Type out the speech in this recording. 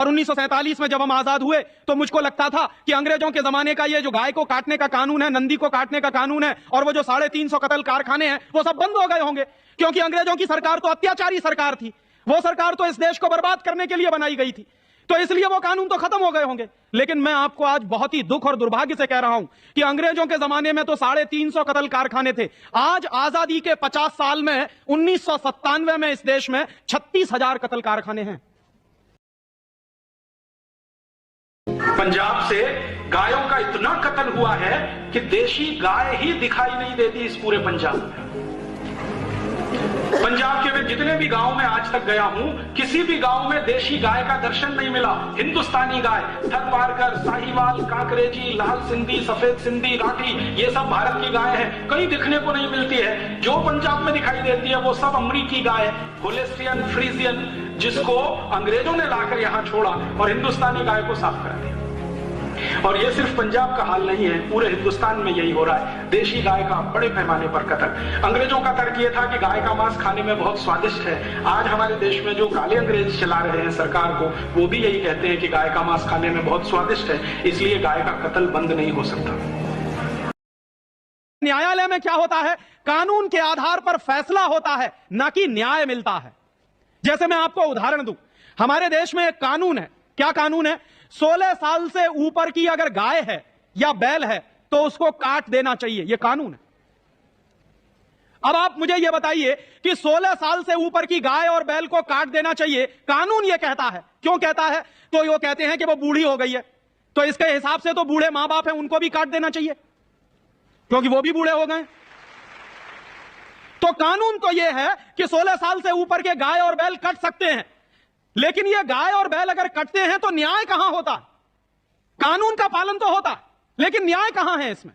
और 1947 में जब हम आजाद हुए तो मुझको लगता था कि अंग्रेजों के जमाने का ये जो गाय को काटने का कानून है, नंदी को काटने का कानून है, और वो जो 350 कत्ल कारखाने हैं, वो सब बंद हो गए होंगे, क्योंकि अंग्रेजों की सरकार तो अत्याचारी सरकार थी। वो सरकार तो इस देश को बर्बाद करने के लिए बनाई गई थी, तो इसलिए वो कानून तो खत्म हो गए होंगे। लेकिन मैं आपको आज बहुत ही दुख और दुर्भाग्य से कह रहा हूं कि अंग्रेजों के जमाने में तो 350 कत्ल कारखाने थे। आज आजादी के 50 साल में 1997 में इस देश में 36,000 कत्ल कारखाने हैं। पंजाब से गायों का इतना कत्ल हुआ है कि देशी गाय ही दिखाई नहीं देती इस पूरे पंजाब में। पंजाब के मैं जितने भी गांव में आज तक गया हूं, किसी भी गांव में देशी गाय का दर्शन नहीं मिला। हिंदुस्तानी गाय, थरपारकर, साहिवाल, काकरेजी, लाल सिंधी, सफेद सिंधी, राठी, ये सब भारत की गाय है, कहीं दिखने को नहीं मिलती है। जो पंजाब में दिखाई देती है वो सब अमरीकी गाय है, होलेस्टियन, फ्रीजियन, जिसको अंग्रेजों ने लाकर यहां छोड़ा और हिंदुस्तानी गाय को साफ कर दिया। और ये सिर्फ पंजाब का हाल नहीं है, पूरे हिंदुस्तान में यही हो रहा है। देशी गाय का बड़े पैमाने पर कत्ल। अंग्रेजों का तर्क ये था कि गाय का मांस खाने में बहुत स्वादिष्ट है। आज हमारे देश में जो काले अंग्रेज चला रहे हैं सरकार को, वो भी यही कहते हैं कि गाय का मांस खाने में बहुत स्वादिष्ट है, इसलिए गाय का कत्ल बंद नहीं हो सकता। न्यायालय में क्या होता है, कानून के आधार पर फैसला होता है, ना कि न्याय मिलता है। जैसे मैं आपको उदाहरण दूं, हमारे देश में एक कानून है। क्या कानून है? 16 साल से ऊपर की अगर गाय है या बैल है तो उसको काट देना चाहिए, यह कानून है। अब आप मुझे यह बताइए कि 16 साल से ऊपर की गाय और बैल को काट देना चाहिए, कानून यह कहता है। क्यों कहता है? तो वो कहते हैं कि वो बूढ़ी हो गई है, तो इसके हिसाब से तो बूढ़े मां बाप हैं, उनको भी काट देना चाहिए, क्योंकि वो भी बूढ़े हो गए। तो कानून तो यह है कि 16 साल से ऊपर के गाय और बैल कट सकते हैं, लेकिन ये गाय और बैल अगर कटते हैं तो न्याय कहां होता? कानून का पालन तो होता, लेकिन न्याय कहां है इसमें?